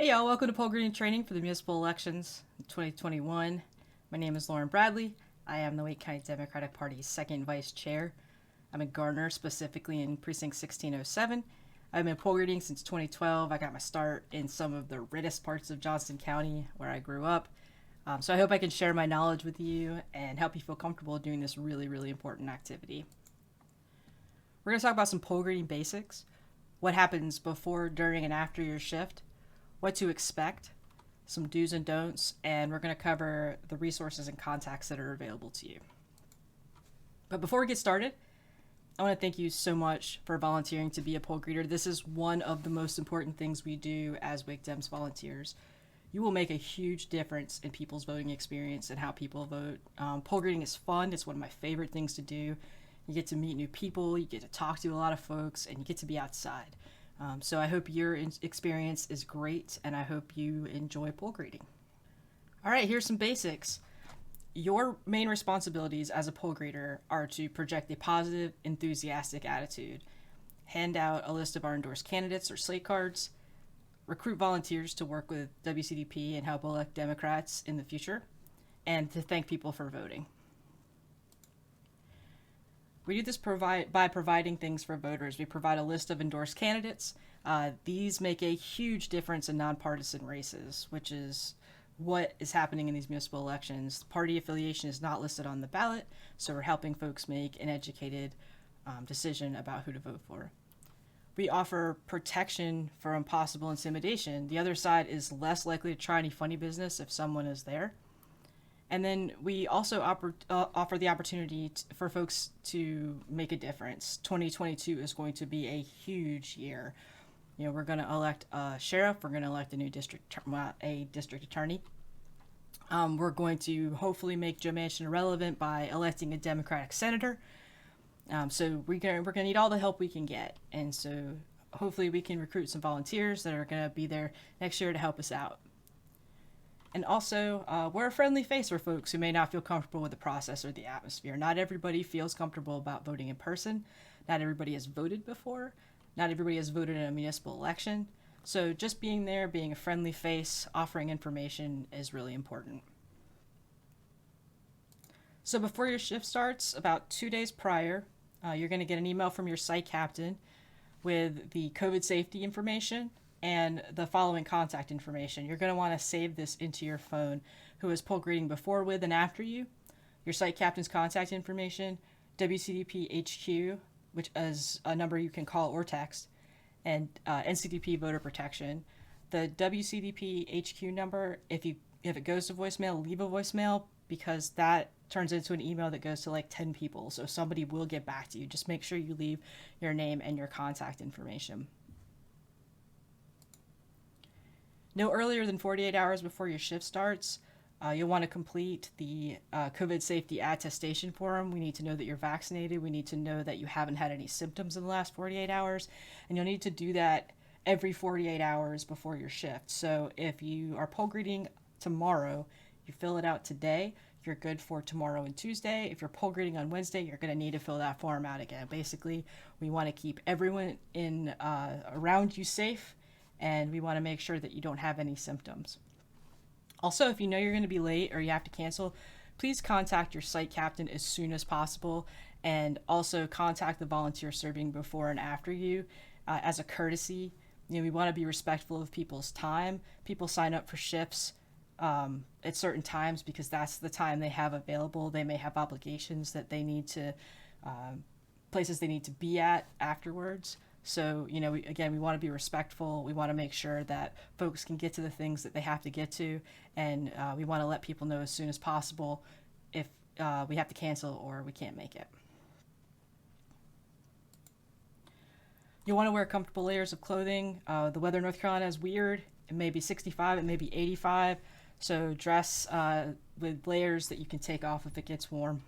Hey y'all, welcome to poll greeting training for the municipal elections 2021. My name is Lauren Bradley. I am the Wake County Democratic Party's second vice chair. I'm in Gardner, specifically in precinct 1607. I've been poll greeting since 2012. I got my start in some of the reddest parts of Johnston County where I grew up. So I hope I can share my knowledge with you and help you feel comfortable doing this really, really important activity. We're going to talk about some poll greeting basics, what happens before, during, and after your shift, what to expect, some do's and don'ts, and we're going to cover the resources and contacts that are available to you. But before we get started, I want to thank you so much for volunteering to be a poll greeter. This is one of the most important things we do as Wake Dems volunteers. You will make a huge difference in people's voting experience and how people vote. Poll greeting is fun. It's one of my favorite things to do. You get to meet new people, you get to talk to a lot of folks, and you get to be outside. So I hope your experience is great, and I hope you enjoy poll greeting. All right, here's some basics. Your main responsibilities as a poll greeter are to project a positive, enthusiastic attitude, hand out a list of our endorsed candidates or slate cards, recruit volunteers to work with WCDP and help elect Democrats in the future, and to thank people for voting. We do this by providing things for voters. We provide a list of endorsed candidates. These make a huge difference in nonpartisan races, which is what is happening in these municipal elections. Party affiliation is not listed on the ballot, so we're helping folks make an educated decision about who to vote for. We offer protection from possible intimidation. The other side is less likely to try any funny business if someone is there. And then we also offer the opportunity for folks to make a difference. 2022 is going to be a huge year. You know, we're going to elect a sheriff. We're going to elect a new district attorney. We're going to hopefully make Joe Manchin irrelevant by electing a Democratic senator. So we're going to need all the help we can get. And so hopefully we can recruit some volunteers that are going to be there next year to help us out. And also, we're a friendly face for folks who may not feel comfortable with the process or the atmosphere. Not everybody feels comfortable about voting in person. Not everybody has voted before. Not everybody has voted in a municipal election. So just being there, being a friendly face, offering information is really important. So before your shift starts, about 2 days prior, you're going to get an email from your site captain with the COVID safety information and the following contact information. You're going to want to save this into your phone. Who is poll greeting before, with, and after you, your site captain's contact information, WCDP HQ, which is a number you can call or text, and NCDP voter protection. The WCDP HQ number, if it goes to voicemail, leave a voicemail, because that turns into an email that goes to like 10 people. So somebody will get back to you. Just make sure you leave your name and your contact information. No earlier than 48 hours before your shift starts, you'll want to complete the COVID safety attestation form. We need to know that you're vaccinated. We need to know that you haven't had any symptoms in the last 48 hours. And you'll need to do that every 48 hours before your shift. So if you are poll greeting tomorrow, you fill it out today, you're good for tomorrow and Tuesday. If you're poll greeting on Wednesday, you're going to need to fill that form out again. Basically, we want to keep everyone in around you safe, and we want to make sure that you don't have any symptoms. Also, if you know you're going to be late or you have to cancel, please contact your site captain as soon as possible, and also contact the volunteer serving before and after you as a courtesy. You know, we want to be respectful of people's time. People sign up for shifts at certain times because that's the time they have available. They may have obligations that they need to, places they need to be at afterwards. So, you know, we want to be respectful. We want to make sure that folks can get to the things that they have to get to. And we want to let people know as soon as possible if we have to cancel or we can't make it. You'll want to wear comfortable layers of clothing. The weather in North Carolina is weird. It may be 65, it may be 85. So dress with layers that you can take off if it gets warm.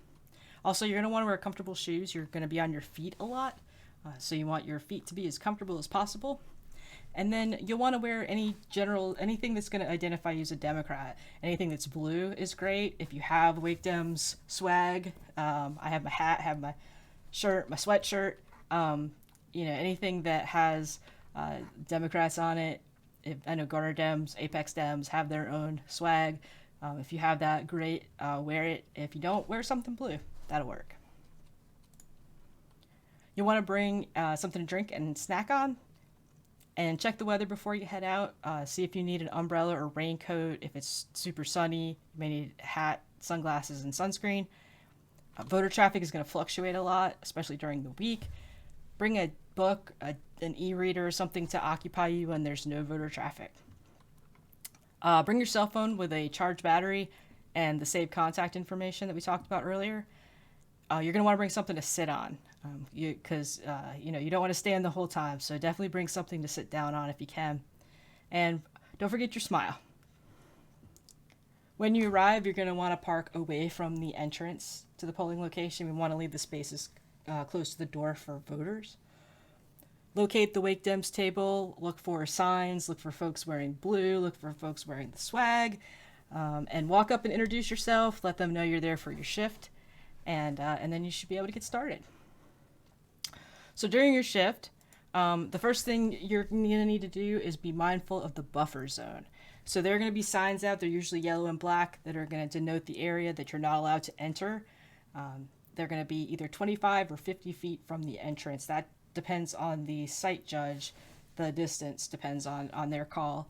Also, you're going to want to wear comfortable shoes. You're going to be on your feet a lot. So you want your feet to be as comfortable as possible. And then you'll want to wear anything that's going to identify you as a Democrat. Anything that's blue is great. If you have Wake Dems swag, I have my hat, have my shirt, my sweatshirt, anything that has Democrats on it If, I know Garner Dems, Apex Dems have their own swag. If you have that, great, wear it. If you don't, wear something blue. That'll work. You want to bring something to drink and snack on, and check the weather before you head out. See if you need an umbrella or raincoat. If it's super sunny, you may need a hat, sunglasses, and sunscreen. Voter traffic is going to fluctuate a lot, especially during the week. Bring a book, an e-reader, or something to occupy you when there's no voter traffic. Bring your cell phone with a charged battery and the saved contact information that we talked about earlier. You're going to want to bring something to sit on because you don't want to stand the whole time. So definitely bring something to sit down on if you can. And don't forget your smile. When you arrive, you're going to want to park away from the entrance to the polling location. We want to leave the spaces close to the door for voters. Locate the Wake Dems table, look for signs, look for folks wearing blue, look for folks wearing the swag, and walk up and introduce yourself, let them know you're there for your shift, and then you should be able to get started. So during your shift, the first thing you're going to need to do is be mindful of the buffer zone. So there are going to be signs out, they're usually yellow and black, that are going to denote the area that you're not allowed to enter. They're going to be either 25 or 50 feet from the entrance. That depends on the site judge. The distance depends on their call.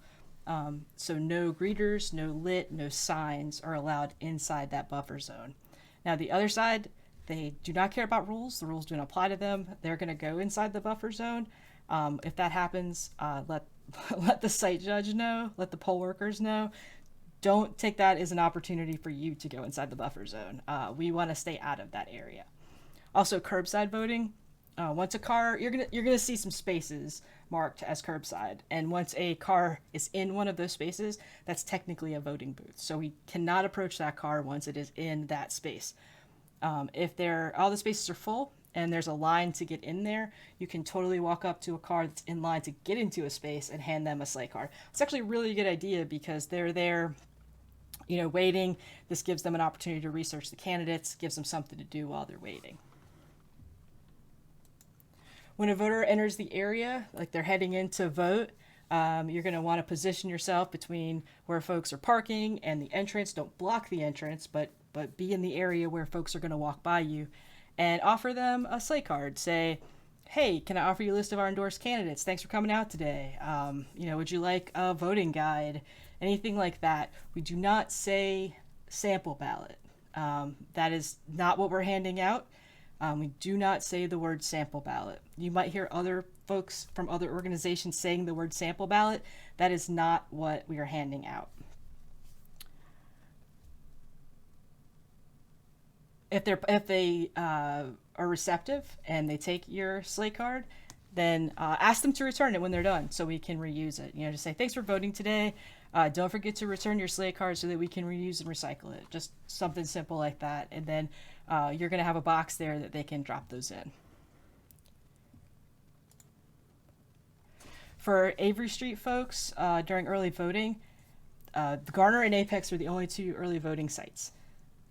So no greeters, no lit, no signs are allowed inside that buffer zone. Now the other side, they do not care about rules. The rules do not apply to them. They're going to go inside the buffer zone. If that happens, let the site judge know, let the poll workers know. Don't take that as an opportunity for you to go inside the buffer zone. We want to stay out of that area. Also, curbside voting. Once a car, you're gonna see some spaces marked as curbside, and once a car is in one of those spaces, that's technically a voting booth. So we cannot approach that car once it is in that space. If all the spaces are full and there's a line to get in there, you can totally walk up to a car that's in line to get into a space and hand them a slate card. It's actually a really good idea because they're there, waiting. This gives them an opportunity to research the candidates, gives them something to do while they're waiting. When a voter enters the area, like they're heading in to vote, you're going to want to position yourself between where folks are parking and the entrance. Don't block the entrance, but be in the area where folks are going to walk by you, and offer them a slate card. Say, hey, can I offer you a list of our endorsed candidates? Thanks for coming out today. Would you like a voting guide? Anything like that. We do not say sample ballot. That is not what we're handing out. We do not say the word sample ballot. You might hear other folks from other organizations saying the word sample ballot. That is not what we are handing out. If they are receptive and they take your slate card, then ask them to return it when they're done so we can reuse it. Just say, thanks for voting today. Don't forget to return your slate card so that we can reuse and recycle it. Just something simple like that. And then you're going to have a box there that they can drop those in. For Avery Street folks, during early voting, Garner and Apex are the only two early voting sites.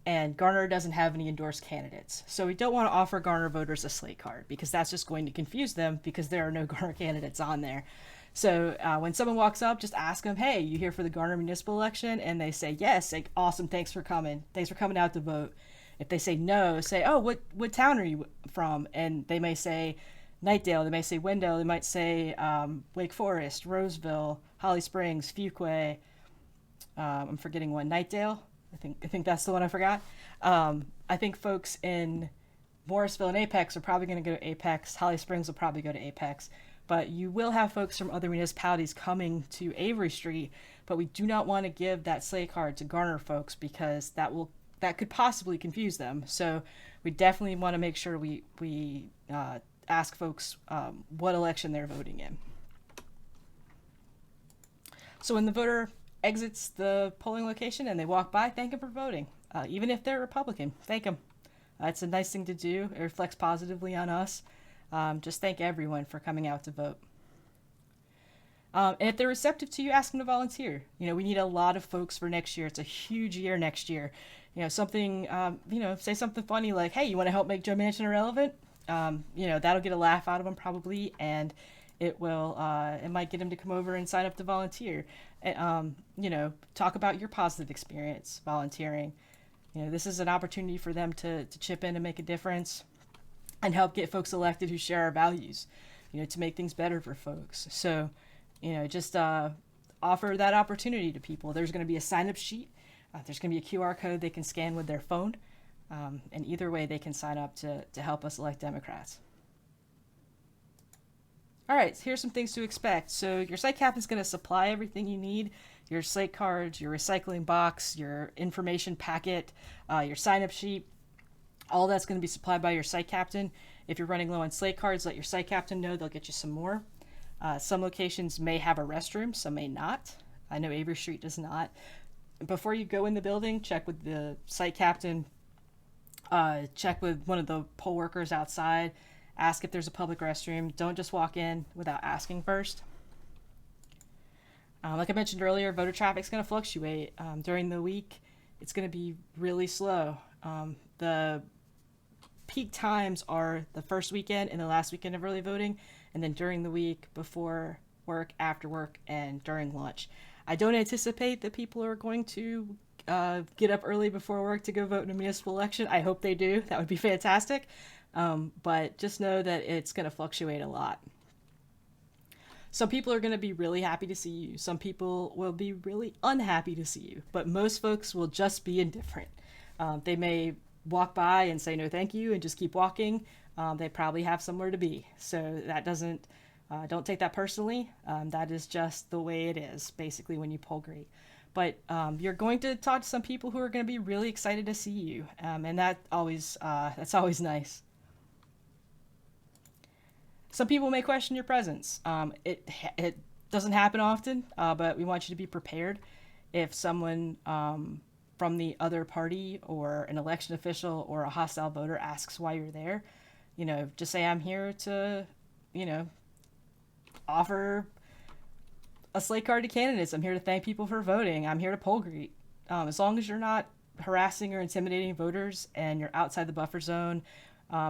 And Garner doesn't have any endorsed candidates. So we don't want to offer Garner voters a slate card because that's just going to confuse them because there are no Garner candidates on there. So when someone walks up, just ask them, hey, you here for the Garner municipal election? And they say, yes, like, awesome, thanks for coming. Thanks for coming out to vote. If they say no, say, oh, what town are you from? And they may say Knightdale, they may say Wendell, they might say Wake Forest, Roseville, Holly Springs, Fuquay. I'm forgetting one, Knightdale. I think that's the one I forgot. I think folks in Morrisville and Apex are probably going to go to Apex. Holly Springs will probably go to Apex. But you will have folks from other municipalities coming to Avery Street, but we do not want to give that slate card to Garner folks because that could possibly confuse them. So we definitely want to make sure we ask folks what election they're voting in. So when the voter exits the polling location and they walk by, thank them for voting. Even if they're Republican, thank them. It's a nice thing to do. It reflects positively on us. Just thank everyone for coming out to vote. And if they're receptive to you, ask them to volunteer. We need a lot of folks for next year. It's a huge year next year. Something, say something funny like, hey, you want to help make Joe Manchin irrelevant? That'll get a laugh out of them probably. And It might get them to come over and sign up to volunteer. Talk about your positive experience volunteering. This is an opportunity for them to chip in and make a difference and help get folks elected who share our values, to make things better for folks. So, just offer that opportunity to people. There's going to be a sign-up sheet. There's going to be a QR code they can scan with their phone. And either way, they can sign up to help us elect Democrats. All right, so here's some things to expect. So your site captain is going to supply everything you need: your slate cards, your recycling box, your information packet, your sign-up sheet. All that's going to be supplied by your site captain. If you're running low on slate cards, let your site captain know. They'll get you some more. Some locations may have a restroom, some may not. I know Avery Street does not. Before you go in the building, check with the site captain. Check with one of the poll workers outside. Ask if there's a public restroom. Don't just walk in without asking first. Like I mentioned earlier, voter traffic is going to fluctuate. During the week, it's going to be really slow. The peak times are the first weekend and the last weekend of early voting, and then during the week, before work, after work, and during lunch. I don't anticipate that people are going to get up early before work to go vote in a municipal election. I hope they do. That would be fantastic. But just know that it's going to fluctuate a lot. Some people are going to be really happy to see you. Some people will be really unhappy to see you. But most folks will just be indifferent. They may walk by and say no thank you and just keep walking. They probably have somewhere to be. So that doesn't, don't take that personally. That is just the way it is, basically, when you poll grade. But you're going to talk to some people who are going to be really excited to see you. And that's always nice. Some people may question your presence. It doesn't happen often, but we want you to be prepared. If someone from the other party or an election official or a hostile voter asks why you're there, just say, I'm here to, offer a slate card to candidates. I'm here to thank people for voting. I'm here to poll greet. As long as you're not harassing or intimidating voters and you're outside the buffer zone,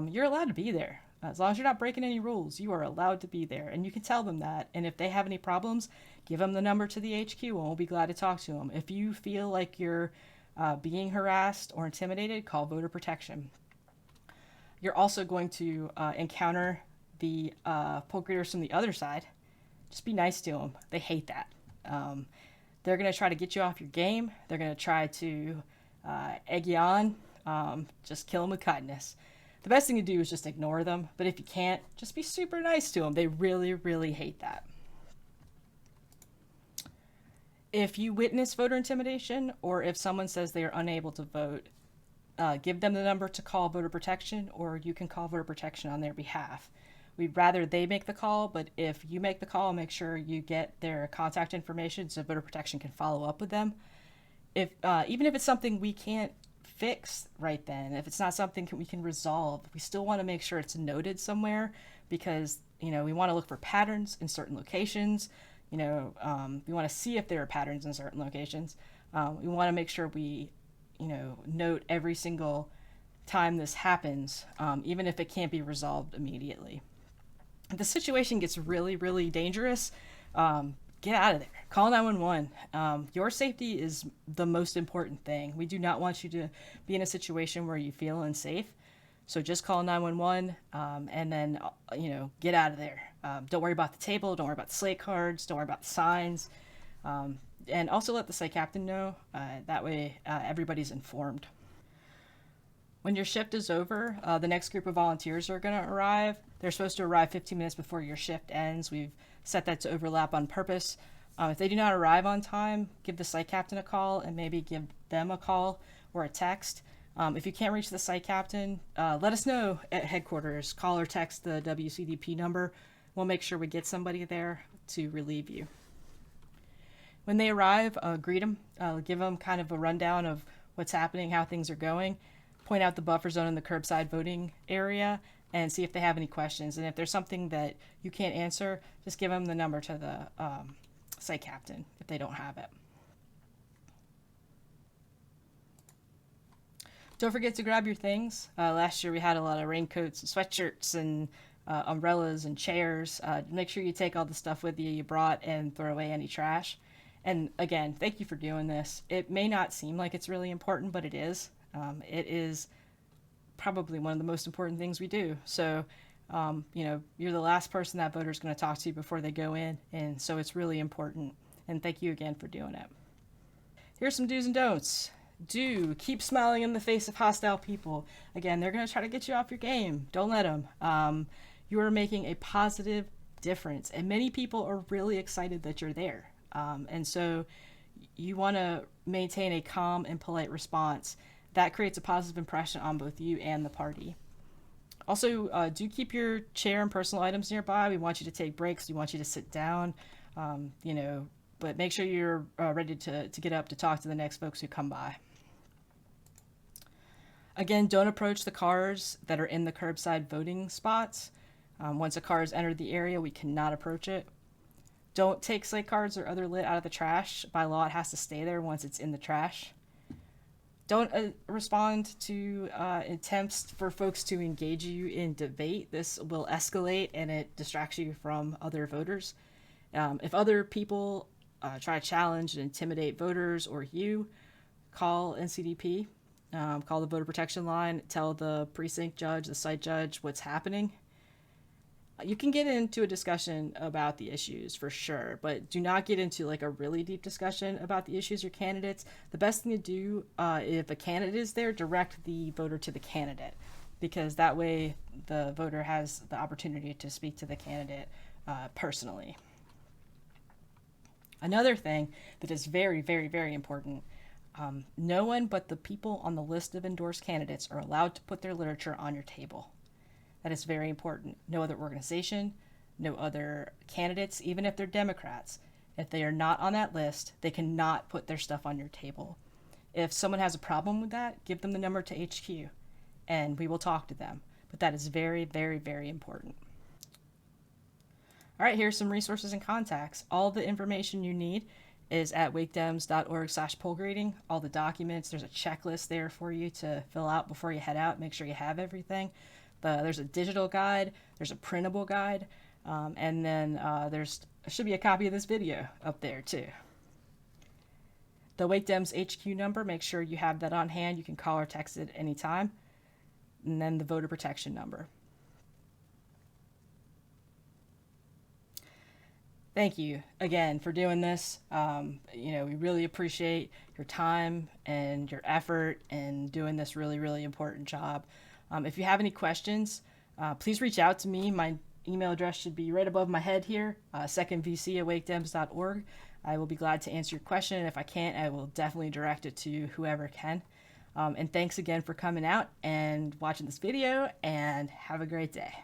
you're allowed to be there. As long as you're not breaking any rules, you are allowed to be there. And you can tell them that. And if they have any problems, give them the number to the HQ and we'll be glad to talk to them. If you feel like you're being harassed or intimidated, call voter protection. You're also going to encounter the poll greeters from the other side. Just be nice to them. They hate that. They're going to try to get you off your game. They're going to try to egg you on. Just kill them with kindness. The best thing to do is just ignore them. But if you can't, just be super nice to them. They really, really hate that. If you witness voter intimidation, or if someone says they are unable to vote, give them the number to call voter protection, or you can call voter protection on their behalf. We'd rather they make the call, but if you make the call, make sure you get their contact information so voter protection can follow up with them. Even if it's something we can't fix right then, if it's not something we can resolve, we still want to make sure it's noted somewhere, because we want to look for patterns in certain locations. We want to see if there are patterns in certain locations. We want to make sure we note every single time this happens, even if it can't be resolved immediately. If the situation gets really, really dangerous, get out of there. Call 911. Your safety is the most important thing. We do not want you to be in a situation where you feel unsafe. So just call 911 and then, get out of there. Don't worry about the table. Don't worry about the slate cards. Don't worry about the signs. And also let the site captain know. That way everybody's informed. When your shift is over, the next group of volunteers are going to arrive. They're supposed to arrive 15 minutes before your shift ends. We've set that to overlap on purpose. If they do not arrive on time, give the site captain a call and maybe give them a call or a text. If you can't reach the site captain, let us know at headquarters. Call or text the WCDP number. We'll make sure we get somebody there to relieve you. When they arrive, greet them, give them kind of a rundown of what's happening, how things are going. Point out the buffer zone in the curbside voting area and see if they have any questions. And if there's something that you can't answer, just give them the number to the site captain if they don't have it. Don't forget to grab your things. Last year we had a lot of raincoats and sweatshirts and umbrellas and chairs. Make sure you take all the stuff with you brought and throw away any trash. And again, thank you for doing this. It may not seem like it's really important, but it is. It is probably one of the most important things we do. So, you're the last person that voter's going to talk to before they go in. And so it's really important. And thank you again for doing it. Here's some do's and don'ts. Do keep smiling in the face of hostile people. Again, they're going to try to get you off your game. Don't let them. You are making a positive difference. And many people are really excited that you're there. And so you want to maintain a calm and polite response. That creates a positive impression on both you and the party. Also, do keep your chair and personal items nearby. We want you to take breaks. We want you to sit down, but make sure you're ready to get up to talk to the next folks who come by. Again, don't approach the cars that are in the curbside voting spots. Once a car has entered the area, we cannot approach it. Don't take slate cards or other lit out of the trash. By law, it has to stay there once it's in the trash. Don't respond to attempts for folks to engage you in debate. This will escalate and it distracts you from other voters. If other people try to challenge and intimidate voters or you, call NCDP, call the voter protection line, tell the precinct judge, the site judge what's happening. You can get into a discussion about the issues for sure, but do not get into like a really deep discussion about the issues or candidates. The best thing to do, if a candidate is there, direct the voter to the candidate, because that way the voter has the opportunity to speak to the candidate personally. Another thing that is very, very, very important, no one but the people on the list of endorsed candidates are allowed to put their literature on your table. That is very important. No other organization, no other candidates, even if they're Democrats. If they are not on that list, they cannot put their stuff on your table. If someone has a problem with that, give them the number to HQ and we will talk to them. But that is very, very, very important. All right, here's some resources and contacts. All the information you need is at wakedems.org/pollgrading. All the documents, there's a checklist there for you to fill out before you head out. Make sure you have everything. There's a digital guide, there's a printable guide, and then there should be a copy of this video up there too. The Wake Dems HQ number, make sure you have that on hand. You can call or text it anytime. And then the voter protection number. Thank you again for doing this. We really appreciate your time and your effort in doing this really, really important job. If you have any questions, please reach out to me. My email address should be right above my head here, secondvc@wakedems.org. I will be glad to answer your question. And if I can't, I will definitely direct it to whoever can. And thanks again for coming out and watching this video, and have a great day.